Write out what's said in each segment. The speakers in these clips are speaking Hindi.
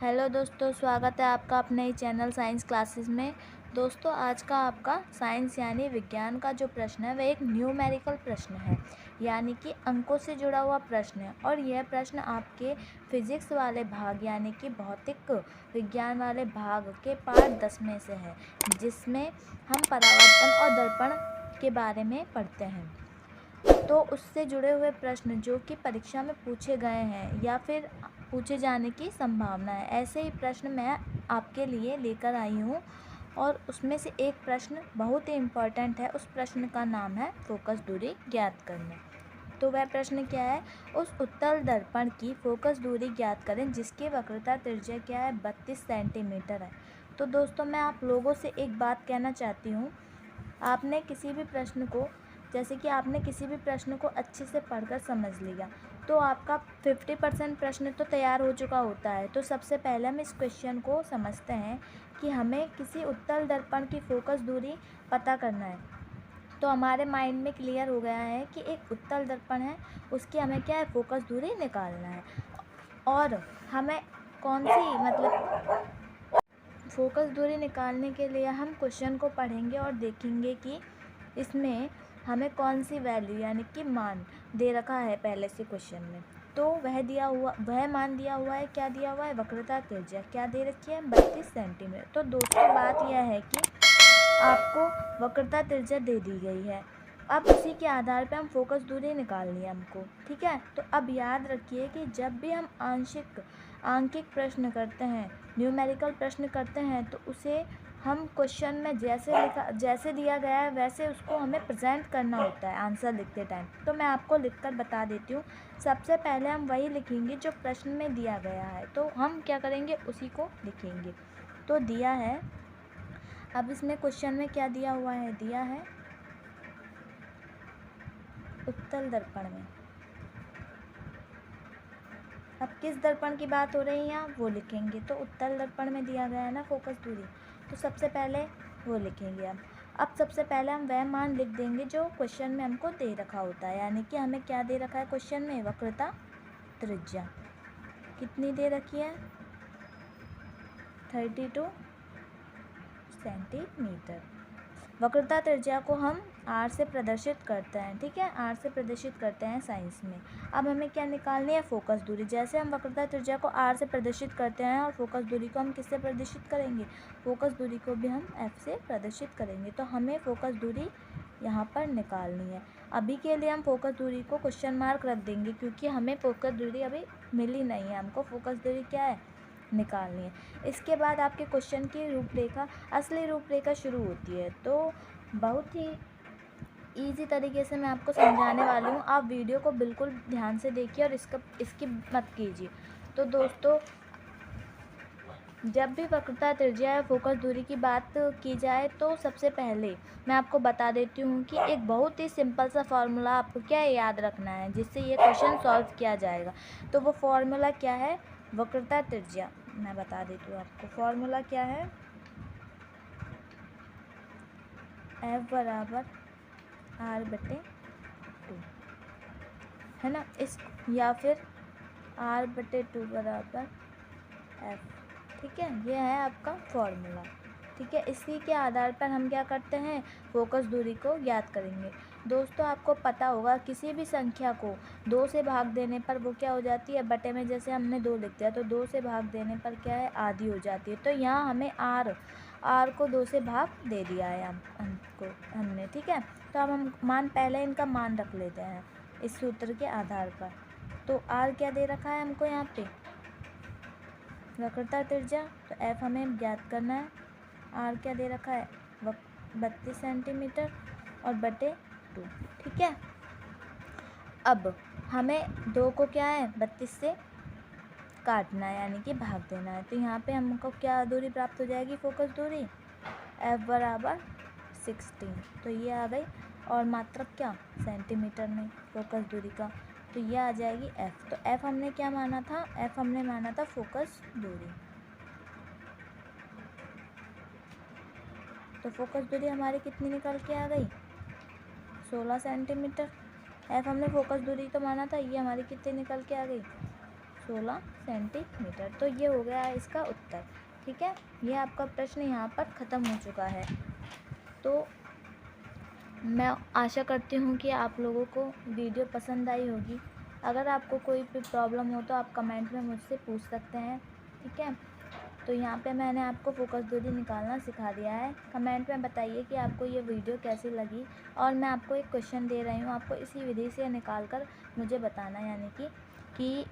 हेलो दोस्तों, स्वागत है आपका अपने ही चैनल साइंस क्लासेस में। दोस्तों, आज का आपका साइंस यानी विज्ञान का जो प्रश्न है वह एक न्यूमेरिकल प्रश्न है, यानी कि अंकों से जुड़ा हुआ प्रश्न है। और यह प्रश्न आपके फिजिक्स वाले भाग यानी कि भौतिक विज्ञान वाले भाग के पार्ट 10 में से है, जिसमें हम परावर्तन और दर्पण के बारे में पढ़ते हैं। तो उससे जुड़े हुए प्रश्न जो कि परीक्षा में पूछे गए हैं या फिर पूछे जाने की संभावना है, ऐसे ही प्रश्न मैं आपके लिए लेकर आई हूँ। और उसमें से एक प्रश्न बहुत ही इम्पोर्टेंट है। उस प्रश्न का नाम है फोकस दूरी ज्ञात करना। तो वह प्रश्न क्या है? उस उत्तल दर्पण की फोकस दूरी ज्ञात करें जिसकी वक्रता त्रिज्या क्या है? 32 सेंटीमीटर है। तो दोस्तों, मैं आप लोगों से एक बात कहना चाहती हूँ। आपने किसी भी प्रश्न को जैसे कि आपने किसी भी प्रश्न को अच्छे से पढ़कर समझ लिया तो आपका 50% प्रश्न तो तैयार हो चुका होता है। तो सबसे पहले हम इस क्वेश्चन को समझते हैं कि हमें किसी उत्तल दर्पण की फोकस दूरी पता करना है। तो हमारे माइंड में क्लियर हो गया है कि एक उत्तल दर्पण है, उसकी हमें क्या है? फोकस दूरी निकालना है। और हमें कौन सी फोकस दूरी निकालने के लिए हम क्वेश्चन को पढ़ेंगे और देखेंगे कि इसमें हमें कौन सी वैल्यू यानी कि मान दे रखा है पहले से क्वेश्चन में। तो वह मान दिया हुआ है। क्या दिया हुआ है? वक्रता त्रिज्या क्या दे रखी है? 32 सेंटीमीटर। तो दोस्तों, बात यह है कि आपको वक्रता त्रिज्या दे दी गई है। अब उसी के आधार पर हम फोकस दूरी निकालनी है हमको, ठीक है। तो अब याद रखिए कि जब भी हम आंकिक प्रश्न करते हैं, न्यूमेरिकल प्रश्न करते हैं, तो उसे हम क्वेश्चन में जैसे दिया गया है वैसे उसको हमें प्रेजेंट करना होता है आंसर लिखते टाइम। तो मैं आपको लिखकर बता देती हूँ। सबसे पहले हम वही लिखेंगे जो प्रश्न में दिया गया है। तो हम क्या करेंगे? उसी को लिखेंगे। तो दिया है, अब इसमें क्वेश्चन में क्या दिया हुआ है? दिया है उत्तल दर्पण में। अब किस दर्पण की बात हो रही है यहाँ वो लिखेंगे। तो उत्तल दर्पण में दिया गया है ना फोकस दूरी, तो सबसे पहले वो लिखेंगे हम। अब सबसे पहले हम वह मान लिख देंगे जो क्वेश्चन में हमको दे रखा होता है, यानी कि हमें क्या दे रखा है क्वेश्चन में? वक्रता त्रिज्या कितनी दे रखी है? 32 सेंटीमीटर। वक्रता त्रिज्या को हम आर से प्रदर्शित करते हैं, ठीक है। आर से प्रदर्शित करते हैं साइंस में। अब हमें क्या निकालनी है? फोकस दूरी। जैसे हम वक्रता त्रिज्या को आर से प्रदर्शित करते हैं और फोकस दूरी को हम किससे प्रदर्शित करेंगे? फोकस दूरी को भी हम एफ से प्रदर्शित करेंगे। तो हमें फोकस दूरी यहाँ पर निकालनी है। अभी के लिए हम फोकस दूरी को क्वेश्चन मार्क रख देंगे, क्योंकि हमें फोकस दूरी अभी मिली नहीं है। हमको फोकस दूरी क्या है? निकालनी है। इसके बाद आपके क्वेश्चन की रूपरेखा, असली रूपरेखा शुरू होती है। तो बहुत ही ईजी तरीके से मैं आपको समझाने वाली हूँ। आप वीडियो को बिल्कुल ध्यान से देखिए और इसकी मत कीजिए। तो दोस्तों, जब भी वक्रता त्रिज्या या फोकस दूरी की बात की जाए तो सबसे पहले मैं आपको बता देती हूँ कि एक बहुत ही सिंपल सा फार्मूला आपको क्या याद रखना है जिससे ये क्वेश्चन सॉल्व किया जाएगा। तो वो फार्मूला क्या है? वक्रता त्रिज्या मैं बता देती हूँ आपको। फार्मूला क्या है? F बराबर R/2 है ना। इस या फिर R/2 बराबर F, ठीक है। ये है आपका फॉर्मूला, ठीक है। इसी के आधार पर हम क्या करते हैं? फोकस दूरी को ज्ञात करेंगे। दोस्तों, आपको पता होगा किसी भी संख्या को 2 से भाग देने पर वो क्या हो जाती है? बटे में जैसे हमने 2 लिख दिया तो 2 से भाग देने पर क्या है? आधी हो जाती है। तो यहाँ हमें आर को 2 से भाग दे दिया है हमने, ठीक है। तो अब हम पहले इनका मान रख लेते हैं इस सूत्र के आधार पर। तो आर क्या दे रखा है हमको यहाँ पे? वक्रता त्रिज्या। तो एफ हमें ज्ञात करना है। आर क्या दे रखा है? 32 सेंटीमीटर और बटे 2, ठीक है। अब हमें 2 को क्या है? 32 से काटना है, यानी कि भाग देना है। तो यहाँ पे हमको क्या दूरी प्राप्त हो जाएगी? फोकस दूरी एफ बराबर 16। तो ये आ गई, और मात्रक क्या? सेंटीमीटर में फोकस दूरी का। तो ये आ जाएगी एफ। तो एफ हमने क्या माना था? एफ हमने माना था फोकस दूरी। तो फोकस दूरी हमारी कितनी निकल के आ गई? 16 सेंटीमीटर। एफ हमने फोकस दूरी तो माना था, ये हमारी कितनी निकल के आ गई? 16 सेंटीमीटर। तो ये हो गया है इसका उत्तर। ठीक है, ये आपका प्रश्न यहाँ पर ख़त्म हो चुका है। तो मैं आशा करती हूँ कि आप लोगों को वीडियो पसंद आई होगी। अगर आपको कोई भी प्रॉब्लम हो तो आप कमेंट में मुझसे पूछ सकते हैं। ठीक है, तो यहाँ पे मैंने आपको फोकस दूरी निकालना सिखा दिया है। कमेंट में बताइए कि आपको ये वीडियो कैसी लगी, और मैं आपको एक क्वेश्चन दे रही हूँ, आपको इसी विधि से निकाल कर मुझे बताना है, यानी कि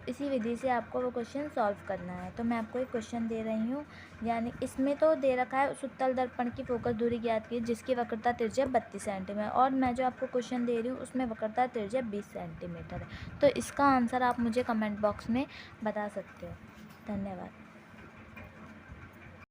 इसी विधि से आपको वो क्वेश्चन सॉल्व करना है। तो मैं आपको एक क्वेश्चन दे रही हूँ, यानी इसमें तो दे रखा है उस उत्तल दर्पण की फोकस दूरी ज्ञात की जिसकी वक्रता त्रिज्या 32 सेंटीमीटर, और मैं जो आपको क्वेश्चन दे रही हूँ उसमें वक्रता त्रिज्या 20 सेंटीमीटर है। तो इसका आंसर आप मुझे कमेंट बॉक्स में बता सकते हो। धन्यवाद।